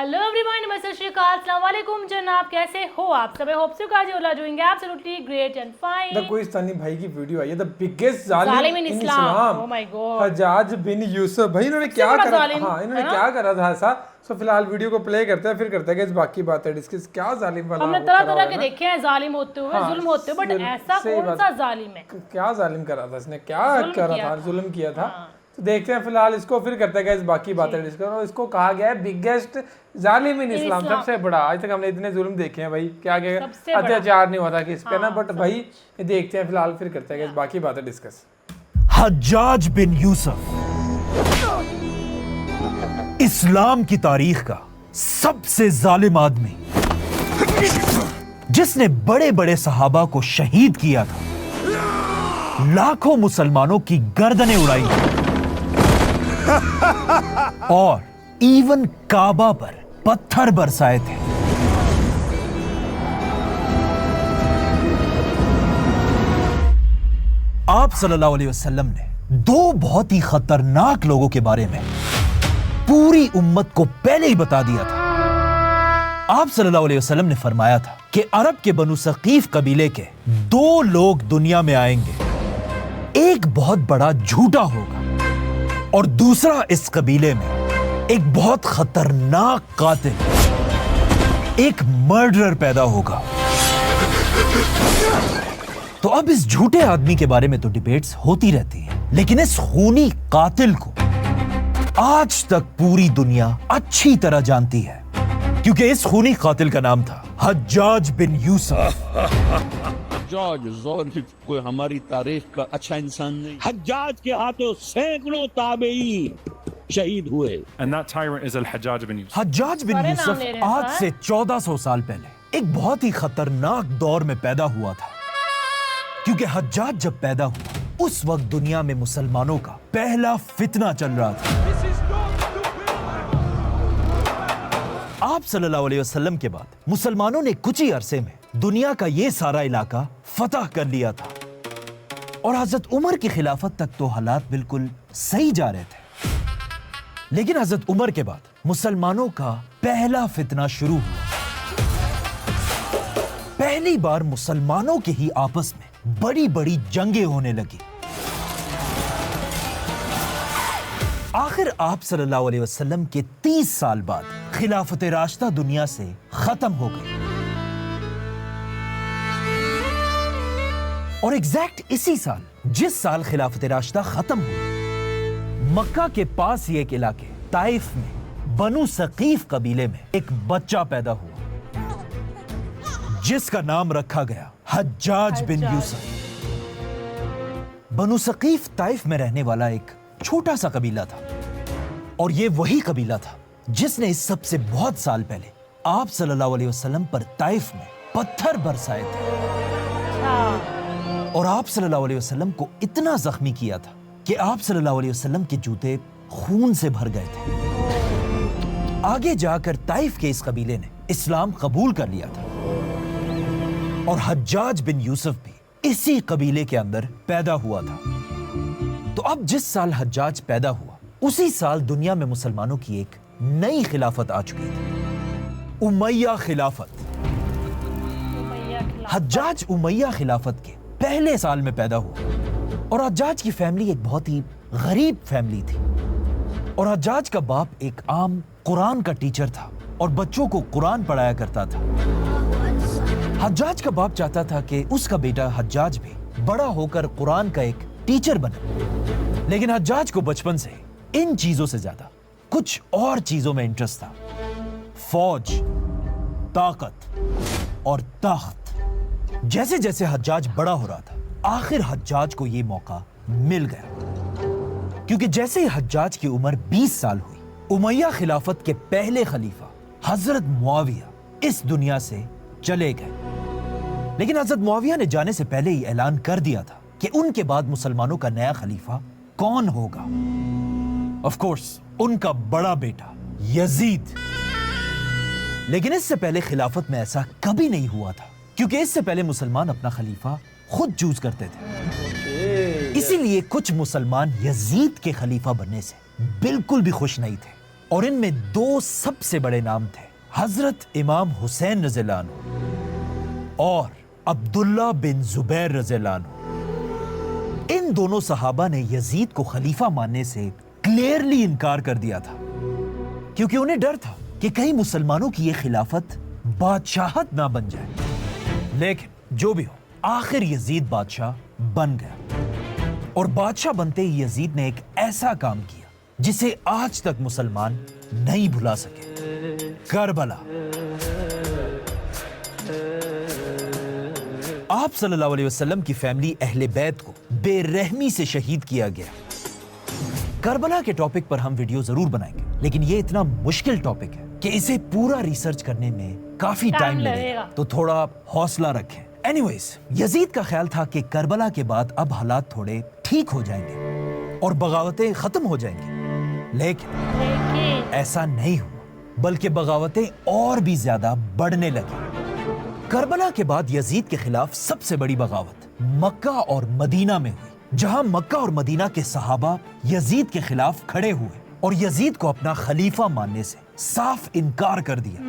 Hello everyone, नमस्ते, श्री अकाल, अस्सलाम वालेकुम जनाब, कैसे हो आप सब? Hope so Ghazi Ola doing absolutely great and fine. The Kohistani भाई की वीडियो आई है, द बिगेस्ट जालिम इन इस्लाम। ओह माय गॉड, हज्जाज बिन यूसुफ। भाई इन्होंने क्या करा? हाँ, इन्होंने क्या करा था ऐसा? सो फिलहाल वीडियो को प्ले करते हैं, फिर करते हैं बाकी बातें डिस्कस। क्या जालिम वाला हमने तरह तरह के देखे हैं जालिम होते हुए, जुल्म होते हुए, बट ऐसा कौन सा जालिम है? क्या जालिम करा था इसने? क्या करा था? जुल्म किया था। तो देखते हैं फिलहाल इसको, फिर करते हैं बाकी बातें डिस्कस। और इसको कहा गया है बिगेस्ट जालिम इन इस्लाम, सबसे बड़ा। आज तक हमने इतने जुल्म देखे हैं भाई, क्या अत्याचार नहीं हुआ था किस पे ना, बट भाई देखते हैं फिलहाल, फिर करते हैं बाकी बातें डिस्कस। हज्जाज बिन यूसुफ इस्लाम की तारीख का सबसे जालिम आदमी, जिसने बड़े बड़े सहाबा को शहीद किया था, लाखों मुसलमानों की गर्दनें उड़ाई और इवन काबा पर पत्थर बरसाए थे। आप सल्लल्लाहु अलैहि वसल्लम ने दो बहुत ही खतरनाक लोगों के बारे में पूरी उम्मत को पहले ही बता दिया था। आप सल्लल्लाहु अलैहि वसल्लम ने फरमाया था कि अरब के बनु सकीफ कबीले के दो लोग दुनिया में आएंगे, एक बहुत बड़ा झूठा होगा और दूसरा इस कबीले में एक बहुत खतरनाक कातिल, एक मर्डरर पैदा होगा। तो अब इस झूठे आदमी के बारे में तो डिबेट्स होती रहती हैं, लेकिन इस खूनी कातिल को आज तक पूरी दुनिया अच्छी तरह जानती है, क्योंकि इस खूनी कातिल का नाम था हज्जाज बिन यूसुफ। हज्जाज कोई हमारी तारीख का अच्छा इंसान नहीं। हज्जाज के हाथों सैकड़ों ताबेई शहीद हुए। And that tyrant is al-Hajjaj bin Yusuf. Hajjaj बिन यूसुफ आज से 1400 साल पहले एक बहुत ही खतरनाक दौर में पैदा हुआ था, क्योंकि हज्जाज जब पैदा हुआ उस वक्त दुनिया में मुसलमानों का पहला फितना चल रहा था। आप सल्लल्लाहु अलैहि वसल्लम के बाद मुसलमानों ने कुछ ही अरसे में दुनिया का ये सारा इलाका फतह कर लिया था और हजरत उमर की खिलाफत तक तो हालात बिल्कुल सही जा रहे थे। लेकिन हजरत उमर के बाद मुसलमानों का पहला फितना शुरू हुआ। पहली बार मुसलमानों के ही आपस में बड़ी बड़ी जंगें होने लगी। आखिर आप सल्लल्लाहु अलैहि वसल्लम के 30 साल बाद खिलाफत राशिदा दुनिया से खत्म हो गई और एग्जैक्ट इसी साल, जिस साल खिलाफत राशिदा खत्म हुई, मक्का के पास ही एक इलाके ताइफ में बनु सकीफ कबीले में एक बच्चा पैदा हुआ, जिसका नाम रखा गया हज्जाज बिन यूसुफ। बनु सकीफ ताइफ में रहने वाला एक छोटा सा कबीला था और ये वही कबीला था जिसने इस सबसे बहुत साल पहले आप सल्लल्लाहु अलैहि वसल्लम पर ताइफ में पत्थर बरसाए थे और आप सल्लल्लाहु अलैहि वसल्लम को इतना जख्मी किया था कि आप सल्लल्लाहु अलैहि वसल्लम के जूते खून से भर गए थे। आगे जाकर ताइफ के इस कबीले ने इस्लाम कबूल कर लिया था और हज्जाज बिन यूसुफ भी इसी कबीले के अंदर पैदा हुआ था। तो अब जिस साल हज्जाज पैदा हुआ उसी साल दुनिया में मुसलमानों की एक नई खिलाफत आ चुकी थी, उमैया खिलाफत। हज्जाज उमैया खिलाफत के पहले साल में पैदा हुआ और हज्जाज की फैमिली एक बहुत ही गरीब फैमिली थी और हज्जाज का बाप एक आम कुरान का टीचर था और बच्चों को कुरान पढ़ाया करता था। हज्जाज का बाप चाहता था कि उसका बेटा हज्जाज भी बड़ा होकर कुरान का एक टीचर बने, लेकिन हज्जाज को बचपन से इन चीजों से ज्यादा कुछ और चीजों में इंटरेस्ट था, फौज, ताकत और तख्त। जैसे जैसे हज्जाज बड़ा हो रहा था, आखिर हज्जाज को यह मौका मिल गया, क्योंकि जैसे ही हज्जाज की उम्र 20 साल हुई, उमैया खिलाफत के पहले खलीफा हजरत मुआविया इस दुनिया से चले गए। लेकिन हजरत मुआविया ने जाने से पहले ही ऐलान कर दिया था कि उनके बाद मुसलमानों का नया खलीफा कौन होगा। ऑफ कोर्स उनका बड़ा बेटा यजीद। लेकिन इससे पहले खिलाफत में ऐसा कभी नहीं हुआ था, क्योंकि इससे पहले मुसलमान अपना खलीफा खुद चूज करते थे। इसीलिए कुछ मुसलमान यजीद के खलीफा बनने से बिल्कुल भी खुश नहीं थे और इनमें दो सबसे बड़े नाम थे, हजरत इमाम हुसैन रज़ियल्लाहु अन्हु और अब्दुल्ला बिन जुबैर रज़ियल्लाहु अन्हु। इन दोनों सहाबा ने यजीद को खलीफा मानने से क्लियरली इनकार कर दिया था, क्योंकि उन्हें डर था कि कहीं मुसलमानों की ये खिलाफत बादशाहत ना बन जाए। लेकिन जो भी हो, आखिर यजीद बादशाह बन गया, और बादशाह बनते ही यजीद ने एक ऐसा काम किया जिसे आज तक मुसलमान नहीं भुला सके। करबला। आप सल्लल्लाहु अलैहि वसल्लम की फैमिली अहले बैत को बेरहमी से शहीद किया गया। करबला के टॉपिक पर हम वीडियो जरूर बनाएंगे, लेकिन ये इतना मुश्किल टॉपिक है कि इसे पूरा रिसर्च करने में काफी टाइम लगेगा, तो थोड़ा हौसला रखें। एनीवेज, यजीद का ख्याल था कि करबला के बाद अब हालात थोड़े ठीक हो जाएंगे और बगावतें खत्म हो जाएंगी, लेकिन ऐसा नहीं हुआ, बल्कि बगावतें और भी ज्यादा बढ़ने लगी। करबला के बाद यजीद के खिलाफ सबसे बड़ी बगावत मक्का और मदीना में हुई, जहां मक्का और मदीना के सहाबा यजीद के खिलाफ खड़े हुए और यजीद को अपना खलीफा मानने से साफ इनकार कर दिया।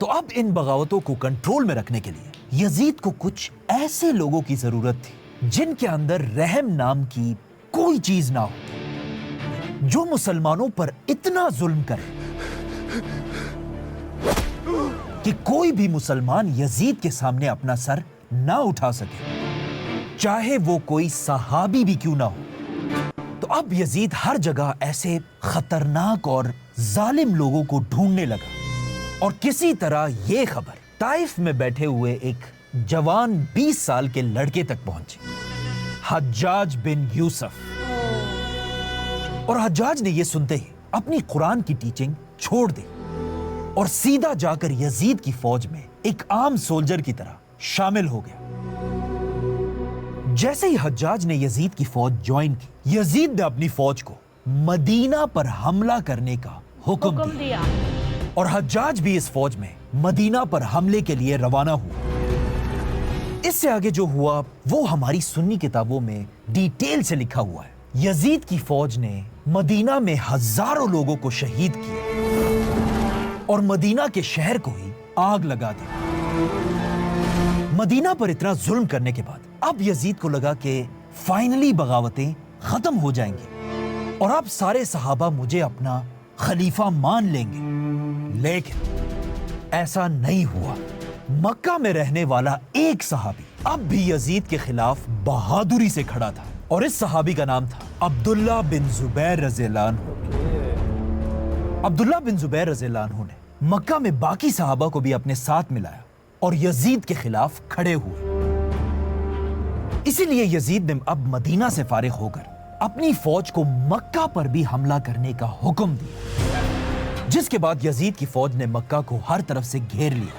तो अब इन बगावतों को कंट्रोल में रखने के लिए यजीद को कुछ ऐसे लोगों की जरूरत थी जिनके अंदर रहम नाम की कोई चीज ना हो, जो मुसलमानों पर इतना जुल्म करे कि कोई भी मुसलमान यजीद के सामने अपना सर ना उठा सके, चाहे वो कोई सहाबी भी क्यों ना हो। तो अब यजीद हर जगह ऐसे खतरनाक और जालिम लोगों को ढूंढने लगा, और किसी तरह ये खबर ताइफ में बैठे हुए एक जवान 20 साल के लड़के तक पहुंची, हज्जाज बिन यूसुफ। और हज्जाज ने यह सुनते ही अपनी कुरान की टीचिंग छोड़ दी और सीधा जाकर यजीद की फौज में एक आम सोल्जर की तरह शामिल हो गया। जैसे ही हज्जाज ने यजीद की फौज ज्वाइन की, यजीद ने अपनी फौज को मदीना पर हमला करने का हुक्म दिया और हज्जाज भी इस फौज में मदीना पर हमले के लिए रवाना हुआ। इससे आगे जो हुआ वो हमारी सुन्नी किताबों में डिटेल से लिखा हुआ है। यजीद की फौज ने मदीना में हजारों लोगों को शहीद किया और मदीना के शहर को ही आग लगा दी। मदीना पर इतना जुल्म करने के बाद अब यजीद को लगा कि फाइनली बगावतें खत्म हो जाएंगी और अब सारे सहाबा मुझे अपना खलीफा मान लेंगे, लेकिन ऐसा नहीं हुआ। मक्का में रहने वाला एक सहाबी अब भी यजीद के खिलाफ बहादुरी से खड़ा था, और इस सहाबी का नाम था अब्दुल्ला बिन जुबैर रज़ियल्लाहु अन्हु। अब्दुल्ला बिन जुबैर रज़ियल्लाहु अन्हु ने मक्का में बाकी सहाबा को भी अपने साथ मिलाया और यजीद के खिलाफ खड़े हुए। इसीलिए यजीद ने अब मदीना से फारिग होकर अपनी फौज को मक्का पर भी हमला करने का हुक्म दिया, जिसके बाद यजीद की फौज ने मक्का को हर तरफ से घेर लिया।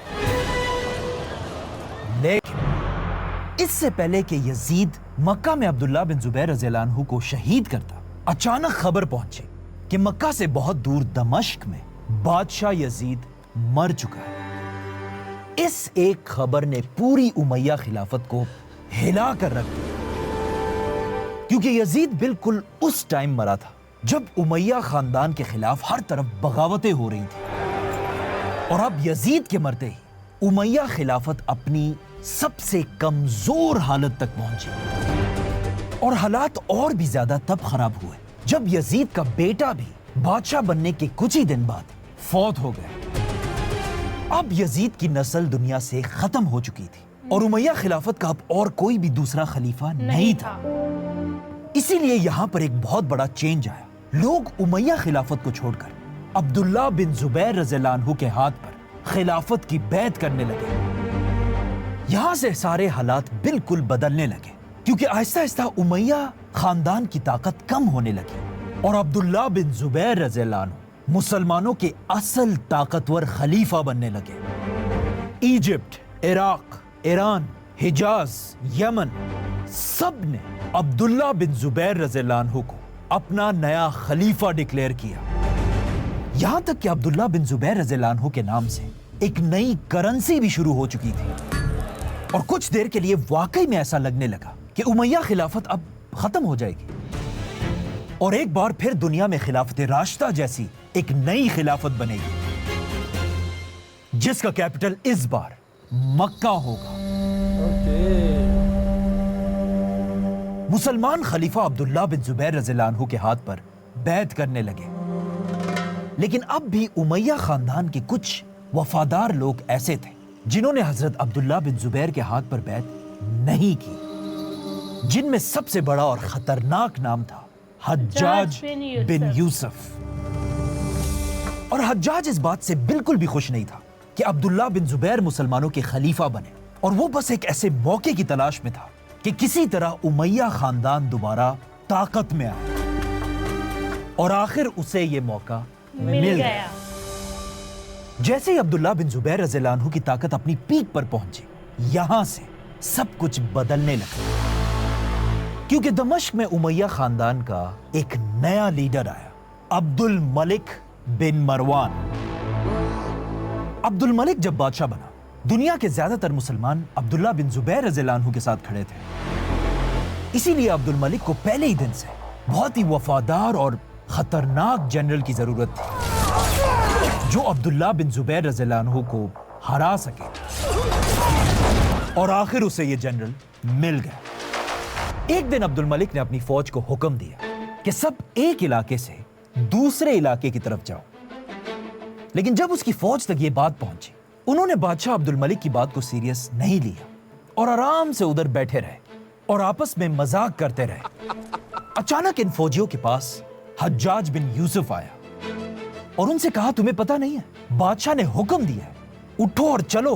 लेकिन इससे पहले कि यजीद मक्का में अब्दुल्ला बिन जुबैर रज़ियल्लाहु अन्हु को शहीद करता, अचानक खबर पहुंची कि मक्का से बहुत दूर दमिश्क में बादशाह यजीद मर चुका है। इस एक खबर ने पूरी उमैया खिलाफत को हिला कर रख दिया, क्योंकि यजीद बिल्कुल उस टाइम मरा था जब उमैया खानदान के खिलाफ हर तरफ बगावतें हो रही थी, और अब यजीद के मरते ही उमैया खिलाफत अपनी सबसे कमजोर हालत तक पहुंची। और हालात और भी ज्यादा तब खराब हुए जब यजीद का बेटा भी बादशाह बनने के कुछ ही दिन बाद फौत हो गया। अब यजीद की नस्ल दुनिया से खत्म हो चुकी थी और उमैया खिलाफत का अब और कोई भी दूसरा खलीफा नहीं था। इसीलिए यहां पर एक बहुत बड़ा चेंज आया। लोग उमैया खिलाफत को छोड़कर अब्दुल्ला बिन जुबैर रज़ियल्लाहु अन्हु के हाथ पर खिलाफत की बैत करने लगे। यहां से सारे हालात बिल्कुल बदलने लगे, क्योंकि आहिस्ता आहिस्ता उमैया खानदान की ताकत कम होने लगी और अब्दुल्ला बिन जुबैर रज़ियल्लाहु अन्हु मुसलमानों के असल ताकतवर खलीफा बनने लगे। इजिप्ट, इराक, ईरान, हिजाज, यमन, सब ने अब्दुल्ला बिन जुबैर रज़ियल्लाहु अन्हु को अपना नया खलीफा डिक्लेयर किया। यहां तक कि अब्दुल्ला बिन जुबैर रज़ियल्लाहु अन्हु के नाम से एक नई करेंसी भी शुरू हो चुकी थी, और कुछ देर के लिए वाकई में ऐसा लगने लगा कि उमैया खिलाफत अब खत्म हो जाएगी। और एक बार फिर दुनिया में खिलाफत राशिदा जैसी एक नई खिलाफत बनेगी जिसका कैपिटल इस बार मक्का होगा। मुसलमान खलीफा अब्दुल्ला बिन जुबैर रज़ियल्लाहु अन्हु के हाथ पर बैत करने लगे, लेकिन अब भी उमैया खानदान के कुछ वफादार लोग ऐसे थे जिन्होंने हजरत अब्दुल्ला बिन जुबैर के हाथ पर बैत नहीं की, जिनमें सबसे बड़ा और खतरनाक नाम था हज्जाज बिन यूसुफ। और हज्जाज इस बात से बिल्कुल भी खुश नहीं था कि अब्दुल्ला बिन जुबैर मुसलमानों के खलीफा बने, और वो बस एक ऐसे मौके की तलाश में था कि किसी तरह उमैया खानदान दोबारा ताकत में आए, और आखिर उसे ये मौका मिल गया। जैसे ही अब्दुल्ला बिन जुबैर रज़ियल्लाहु अन्हु की ताकत अपनी पीक पर पहुंची, यहां से सब कुछ बदलने लगा, क्योंकि दमिश्क में उमैया खानदान का एक नया लीडर आया, अब्दुल मलिक बिन मरवान। अब्दुल मलिक जब बादशाह बना, दुनिया के ज्यादातर मुसलमान अब्दुल्ला बिन जुबैर रज़ियल्लाहु अन्हु के साथ खड़े थे। इसीलिए अब्दुल मलिक को पहले ही दिन से बहुत ही वफादार और खतरनाक जनरल की जरूरत थी जो अब्दुल्ला बिन जुबैर रज़ियल्लाहु अन्हु को हरा सके, और आखिर उसे यह जनरल मिल गया। एक दिन अब्दुल मलिक ने अपनी फौज को हुक्म दिया कि सब एक इलाके से दूसरे इलाके की तरफ जाओ, लेकिन जब उसकी फौज तक यह बात पहुंची, उन्होंने बादशाह अब्दुल मलिक की बात को सीरियस नहीं लिया और आराम से उधर बैठे रहे और आपस में मजाक करते रहे। अचानक इन फौजियों के पास हज्जाज बिन यूसुफ आया और उनसे कहा, तुम्हें पता नहीं है, बादशाह ने हुक्म दिया है, उठो और चलो,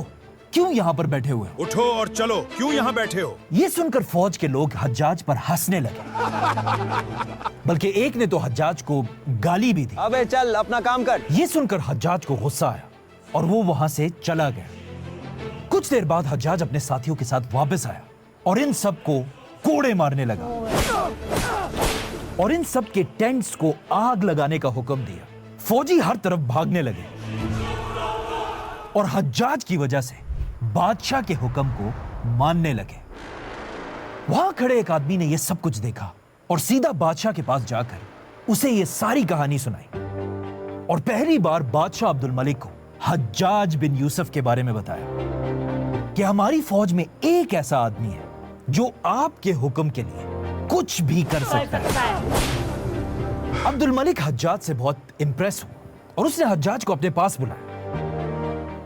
क्यों यहां पर बैठे हुए हो? उठो और चलो, क्यों यहां बैठे हो? यह सुनकर फौज के लोग हज्जाज पर हंसने लगे, बल्कि एक ने तो हज्जाज को गाली भी दी। अबे चल अपना काम कर। यह सुनकर हज्जाज को गुस्सा आया और वो वहां से चला गया। कुछ देर बाद हज्जाज अपने साथियों के साथ वापस आया और इन सब को कोड़े मारने लगा और इन सब के टेंट्स को आग लगाने का हुक्म दिया। फौजी हर तरफ भागने लगे और हज्जाज की वजह से बादशाह के हुक्म को मानने लगे। वहां खड़े एक आदमी ने यह सब कुछ देखा और सीधा बादशाह के पास जाकर उसे यह सारी कहानी सुनाई, और पहली बार बादशाह अब्दुल मलिक को हज्जाज बिन यूसुफ के बारे में बताया कि हमारी फौज में एक ऐसा आदमी है जो आपके हुक्म के लिए कुछ भी कर सकता है। अब्दुल मलिक हज्जाज से बहुत इंप्रेस हुआ और उसने हज्जाज को अपने पास बुलाया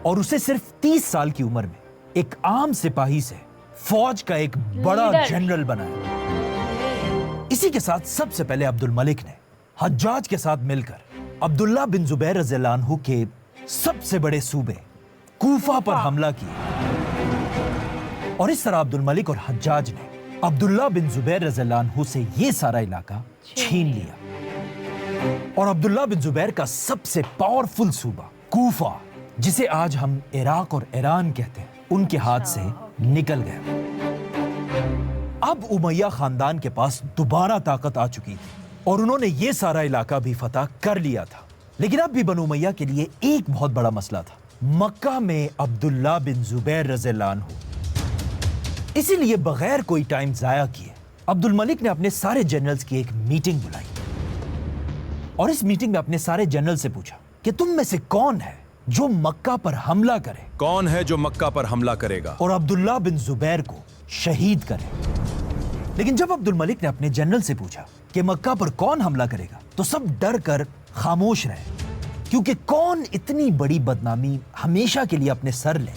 और उसे सिर्फ 30 साल की उम्र में एक आम सिपाही से फौज का एक बड़ा जनरल बनाया। इसी के साथ सबसे पहले अब्दुल मलिक ने हज्जाज के साथ मिलकर अब्दुल्ला बिन जुबैर रज़ियल्लाहु अन्हु के सबसे बड़े सूबे कूफा पर हमला किया, और इस तरह अब्दुल मलिक और हज्जाज ने अब्दुल्ला बिन जुबैर रज़ियल्लाहु अन्हु से यह सारा इलाका छीन लिया, और अब्दुल्ला बिन जुबैर का सबसे पावरफुल सूबा कूफा, जिसे आज हम इराक और ईरान कहते हैं, उनके हाथ से निकल गया। अब उमैया खानदान के पास दोबारा ताकत आ चुकी थी और उन्होंने ये सारा इलाका भी फतह कर लिया था, लेकिन अब भी बनु उमैया के लिए एक बहुत बड़ा मसला था, मक्का में अब्दुल्ला बिन जुबैर रज़ियल्लाहु अन्हु। इसीलिए बगैर कोई टाइम जाया किए अब्दुल मलिक ने अपने सारे जनरल्स की एक मीटिंग बुलाई और इस मीटिंग में अपने सारे जनरल से पूछा कि तुम में से कौन है जो मक्का पर हमला करे? कौन है जो मक्का पर हमला करेगा और अब्दुल्ला बिन जुबैर को शहीद करे? लेकिन जब अब्दुल मलिक ने अपने जनरल से पूछा कि मक्का पर कौन हमला करेगा, तो सब डर कर खामोश रहे, क्योंकि कौन इतनी बड़ी बदनामी हमेशा के लिए अपने सर ले।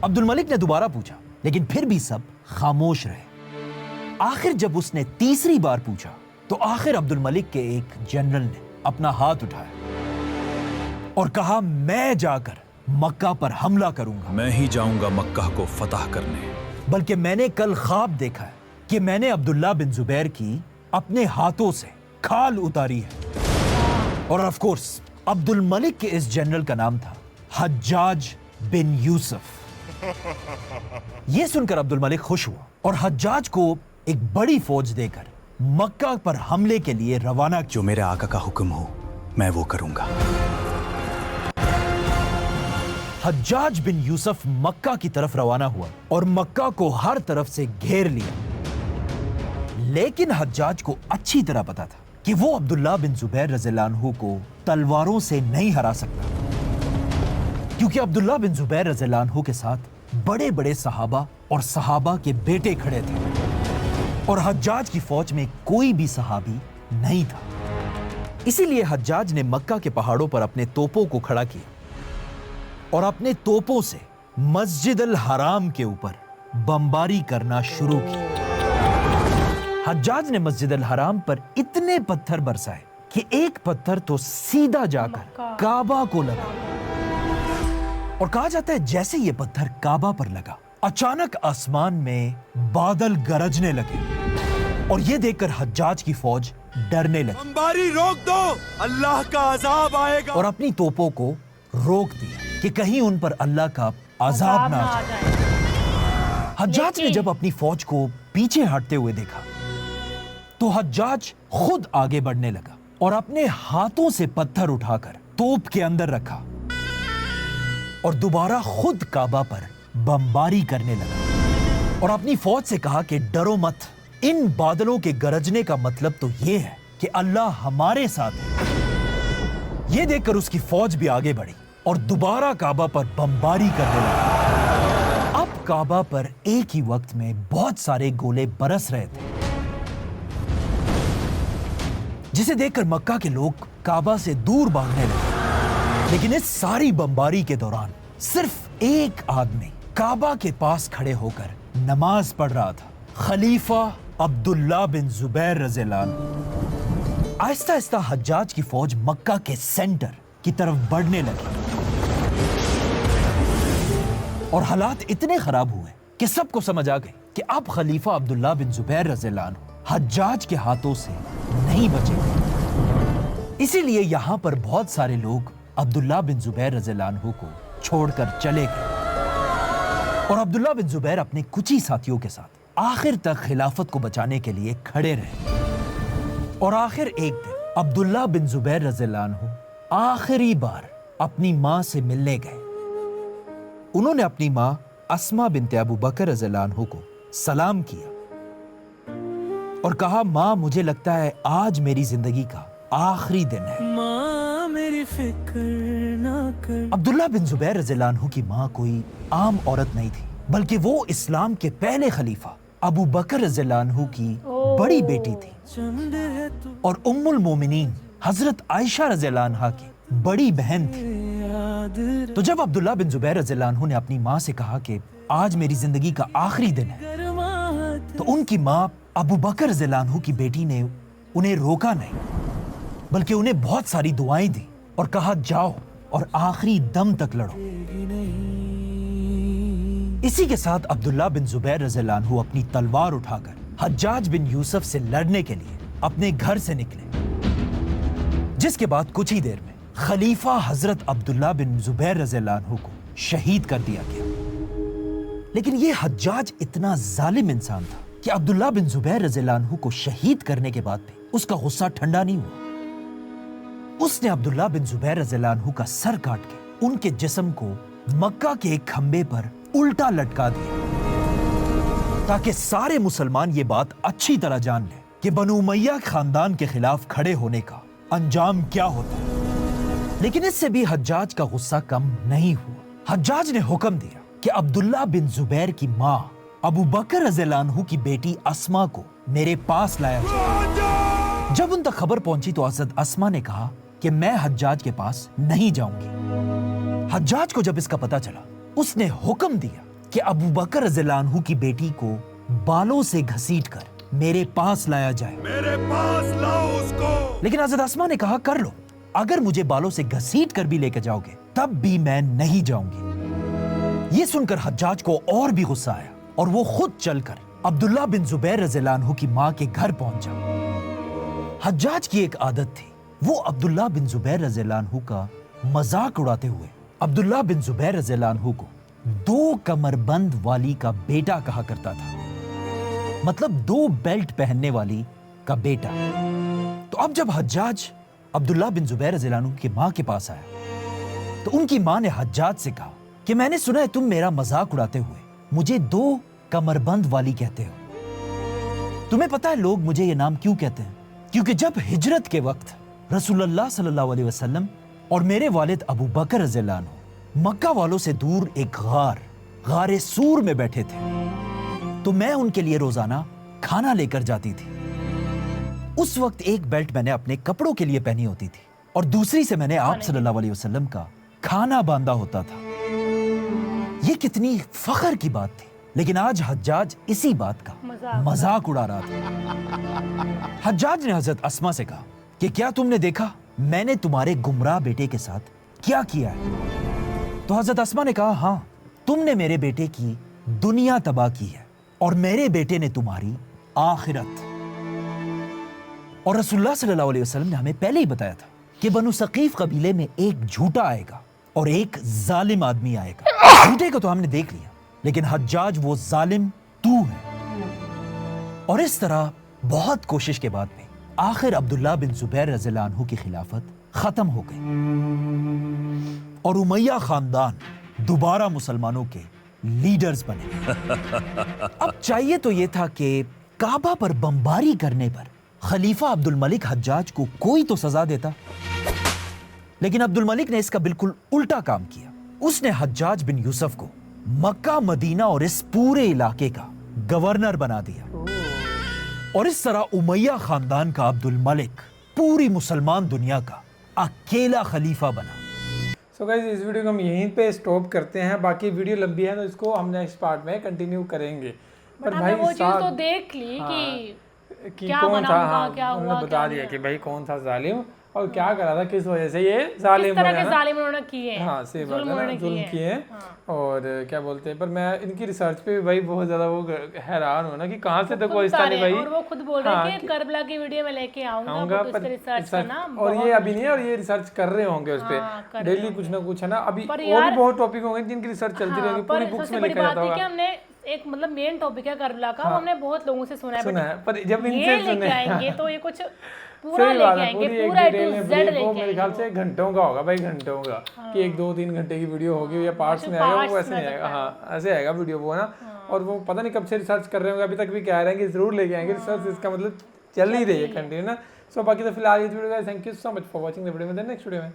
अब्दुल मलिक ने दोबारा पूछा, लेकिन फिर भी सब खामोश रहे। आखिर जब उसने तीसरी बार पूछा, तो आखिर अब्दुल मलिक के एक जनरल ने अपना हाथ उठाया और कहा, मैं जाकर मक्का पर हमला करूंगा। मैं ही जाऊंगा मक्का को फतह करने। बल्कि मैंने कल ख्वाब देखा है कि मैंने अब्दुल्ला बिन जुबैर की अपने हाथों से खाल उतारी है। और ऑफ कोर्स अब्दुल मलिक के इस जनरल का नाम था हज्जाज बिन यूसुफ। यह सुनकर अब्दुल मलिक खुश हुआ और हज्जाज को एक बड़ी फौज देकर मक्का पर हमले के लिए रवाना किया। जो मेरे आका का हुक्म हो मैं वो करूंगा। हज्जाज बिन यूसुफ मक्का की तरफ रवाना हुआ और मक्का को हर तरफ से घेर लिया, लेकिन हज्जाज को अच्छी तरह पता था कि वो अब्दुल्ला बिन जुबैर रज़ियल्लाहु अन्हु को तलवारों से नहीं हरा सकता, क्योंकि अब्दुल्ला बिन जुबैर रज़ियल्लाहु अन्हु के साथ बड़े बड़े सहाबा और सहाबा के बेटे खड़े थे और हज्जाज की फौज में कोई भी सहाबी नहीं था। इसीलिए हज्जाज ने मक्का के पहाड़ों पर अपने तोपों को खड़ा किया और अपने तोपों से मस्जिद अल हराम के ऊपर बमबारी करना शुरू की। हज्जाज ने मस्जिद अल हराम पर इतने पत्थर बरसाए कि एक पत्थर तो सीधा जाकर काबा को लगा, और कहा जाता है जैसे ये पत्थर काबा पर लगा, अचानक आसमान में बादल गरजने लगे और ये देखकर हज्जाज की फौज डरने लगी। बमबारी रोक दो, अल्लाह का अजाब आएगा। और अपनी तोपों को रोक दिया कि कहीं उन पर अल्लाह का अजाब ना आ जाए। हज्जाज ने जब अपनी फौज को पीछे हटते हुए देखा तो हज्जाज खुद आगे बढ़ने लगा और अपने हाथों से पत्थर उठाकर तोप के अंदर रखा और दोबारा खुद काबा पर बमबारी करने लगा और अपनी फौज से कहा कि डरो मत, इन बादलों के गरजने का मतलब तो यह है कि अल्लाह हमारे साथ है। यह देखकर उसकी फौज भी आगे बढ़ी और दोबारा काबा पर बमबारी करने लगी। अब काबा पर एक ही वक्त में बहुत सारे गोले बरस रहे थे, जिसे देखकर मक्का के लोग काबा से दूर भागने लगे। लेकिन इस सारी बमबारी के दौरान सिर्फ एक आदमी काबा के पास खड़े होकर नमाज पढ़ रहा था, खलीफा अब्दुल्ला बिन जुबैर रज़ियल्लाहु अन्हु। आहिस्ता आहिस्ता हज्जाज की फौज मक्का के सेंटर की तरफ बढ़ने लगी और हालात इतने खराब हुए कि सबको समझ आ गई कि अब खलीफा अब्दुल्ला बिन जुबैर रज़ियल्लाहु अन्हु हज्जाज के हाथों से नहीं बचेंगे। इसीलिए यहां पर बहुत सारे लोग अब्दुल्ला बिन जुबैर रज़ियल्लाहु अन्हु को छोड़कर चले गए और अब्दुल्ला बिन जुबैर अपने कुछ ही साथियों के साथ आखिर तक खिलाफत को बचाने के लिए खड़े रहे। और आखिर एक दिन अब्दुल्ला बिन जुबैर रज़ियल्लाहु अन्हु आखिरी बार अपनी मां से मिलने गए। उन्होंने अपनी मां अस्मा बिनते अबू बकर रज़ियल्लाहु अन्हु को सलाम किया और कहा, मां मुझे लगता है आज मेरी जिंदगी का आखिरी दिन है। मां मेरी फिक्र ना कर। अब्दुल्ला बिन जुबैर रज़ियल्लाहु अन्हु की मां कोई आम औरत नहीं थी, बल्कि वो इस्लाम के पहले खलीफा अबू बकर रज़ियल्लाहु अन्हु की बड़ी बेटी थी और उम्मुल मोमिनीन हजरत आयशा रज़ियल्लाहु अन्हा की बड़ी बहन थी। तो जब अब्दुल्ला बिन जुबैर रज़ियल्लाहु अन्हु ने अपनी मां से कहा कि आज मेरी जिंदगी का आखिरी दिन है, तो उनकी मां अबू बकर रज़ियल्लाहु अन्हु की बेटी ने उन्हें रोका नहीं, बल्कि उन्हें बहुत सारी दुआएं दी और कहा, जाओ और आखिरी दम तक लड़ो। इसी के साथ अब्दुल्ला बिन जुबैर रज़ियल्लाहु अन्हु अपनी तलवार उठाकर हज्जाज बिन यूसुफ से लड़ने के लिए अपने घर से निकले, जिसके बाद कुछ ही देर में खलीफा हजरत अब्दुल्ला बिन जुबैर रज़ियल्लाहु अन्हु को शहीद कर दिया गया। लेकिन ये हज्जाज इतना जालिम इंसान था कि अब्दुल्ला बिन जुबैर रज़ियल्लाहु अन्हु को शहीद करने के बाद भी उसका गुस्सा ठंडा नहीं हुआ। उसने अब्दुल्ला बिन जुबैर रज़ियल्लाहु अन्हु का सर काट के उनके जिस्म को मक्का के एक खंबे पर उल्टा लटका दिया, ताकि सारे मुसलमान ये बात अच्छी तरह जान लें कि बनु उमय्या खानदान के खिलाफ खड़े होने का अंजाम क्या होता है। लेकिन इससे भी हज्जाज का गुस्सा कम नहीं हुआ। हज्जाज ने हुक्म दिया कि अब्दुल्ला बिन जुबैर की मां अबू बकर रज़ियल्लाहु अन्हु की बेटी अस्मा को मेरे पास लाया जाए। जब उन तक खबर पहुंची तो हज़रत अस्मा ने कहा कि मैं हज्जाज के पास नहीं जाऊंगी। हज्जाज को जब इसका पता चला, उसने हुक्म दिया कि अबू बकर रज़ियल्लाहु अन्हु की बेटी को बालों से घसीटकर मेरे पास लाया जाए। मेरे पास लाओ उसको। लेकिन हज़रत अस्मा ने कहा, कर लो, अगर मुझे बालों से घसीट कर भी लेकर जाओगे तब भी मैं नहीं जाऊंगी। ये सुनकर हज्जाज को और भी गुस्सा आया और वो खुद चलकर अब्दुल्ला बिन जुबैर रज़ियल्लाहु अन्हु की मां के घर पहुंचा। हज्जाज की एक आदत थी, वो अब्दुल्ला बिन जुबैर रज़ियल्लाहु अन्हु का मजाक उड़ाते हुए अब्दुल्ला बिन जुबैर रज़ियल्लाहु अन्हु को 2 कमरबंद वाली का बेटा कहा करता था, मतलब 2 बेल्ट पहनने वाली का बेटा। तो अब जब हज्जाज अब्दुल्ला बिन जुबैर रज़ियल्लाहु अन्हु की मां के पास आया तो उनकी मां ने हज्जाज से कहा कि मैंने सुना है तुम मेरा मजाक उड़ाते हुए मुझे 2 कमरबंद वाली कहते हो। तुम्हें पता है लोग मुझे ये नाम क्यों कहते हैं? क्योंकि जब हिजरत के वक्त रसूलुल्लाह सल्लल्लाहु अलैहि वसल्लम और मेरे वालिद अबू बकर रज़ियल्लाहु अन्हु मक्का वालों से दूर एक गारे सूर में बैठे थे, तो मैं उनके लिए रोजाना खाना लेकर जाती थी। उस वक्त एक बेल्ट मैंने अपने कपड़ों के लिए पहनी होती थी और दूसरी से मैंने आप सल्लल्लाहु अलैहि वसल्लम का खाना बांधा होता था। ये कितनी फख्र की बात थी, लेकिन आज हज्जाज इसी बात का मजाक उड़ा रहा था। हज्जाज ने हजरत अस्मा से कहा कि क्या तुमने देखा मैंने तुम्हारे गुमराह बेटे के साथ क्या किया है? तो हजरत अस्मा ने कहा, हाँ, तुमने मेरे बेटे की दुनिया तबाह की है और मेरे बेटे ने तुम्हारी आखिरत। और रसूलुल्लाह सल्लल्लाहु अलैहि वसल्लम ने हमें पहले ही बताया था कि बनु सकीफ कबीले में एक झूठा आएगा और एक जालिम आदमी आएगा। झूठे को तो हमने देख लिया, लेकिन हज्जाज वो जालिम तू है। और इस तरह बहुत कोशिश के बाद में आखिर अब्दुल्लाह बिन जुबैर रज़ियल्लाहु अन्हु की खिलाफत खत्म हो गई और उमैया खानदान दोबारा मुसलमानों के लीडर्स बने। अब चाहिए तो ये था कि काबा पर बमबारी करने पर खलीफा अब्दुल मलिक हज्जाज को कोई तो सजा देता, लेकिन अब्दुल मलिक ने इसका बिल्कुल उल्टा काम किया। उसने हज्जाज बिन यूसुफ को मक्का, मदीना और इस पूरे इलाके का गवर्नर बना दिया और इस तरह उमैया खानदान का अब्दुल मलिक पूरी मुसलमान दुनिया का अकेला खलीफा बना। सो गाइस, इस वीडियो को हम यहीं पे स्टॉप करते हैं। बाकी वीडियो लंबी है तो इसको हम नेक्स्ट पार्ट में कंटिन्यू करेंगे। पर भाई वो चीज़ तो देख ली कि कौन था, हाँ, उन्होंने बता दिया कि भाई कौन था जालिम और क्या करा था, किस वजह से ये जालिम बना है, जालिम उन्होंने किए हैं। हाँ, सही बात है ना, जुल्म किए हैं। और क्या बोलते हैं, पर मैं इनकी रिसर्च पे भी भाई बहुत ज्यादा वो हैरान हूँ ना कि कहाँ से तो कोई नहीं भाई। और वो खुद बोल रहे हैं कि करबला की वीडियो में लेके आऊंगा पर रिसर्च करना। और ये अभी नहीं है, और ये रिसर्च कर रहे होंगे उस पे डेली कुछ ना कुछ, है ना। अभी और भी बहुत टॉपिक होंगे जिनकी रिसर्च चलती रहेगी, पूरी बुक्स में लिखा जाता होगा। हमने एक मतलब मेन टॉपिक है करबला का, वो हमने बहुत लोगों से सुना है, पर जब इनसे लेके आएंगे तो ये कुछ पूरा लेके आएंगे, पूरा A to Z लेके आएंगे। मेरे ख्याल से घंटों का होगा भाई, घंटों का, कि 1-2-3 घंटे की वीडियो होगी या पार्ट्स में आएगा, वो ऐसे नहीं आएगा। हाँ, ऐसे आएगा वीडियो वो ना। और वो पता नहीं कब से रिसर्च कर रहे होंगे, अभी तक भी कह रहे हैं कि जरूर लेके आएंगे रिसर्च, इसका मतलब चल ही रही है कंटिन्यू ना। सो बाकी तो फिलहाल इस वीडियो का thank you so much for watching the video में, नेक्स्ट वीडियो में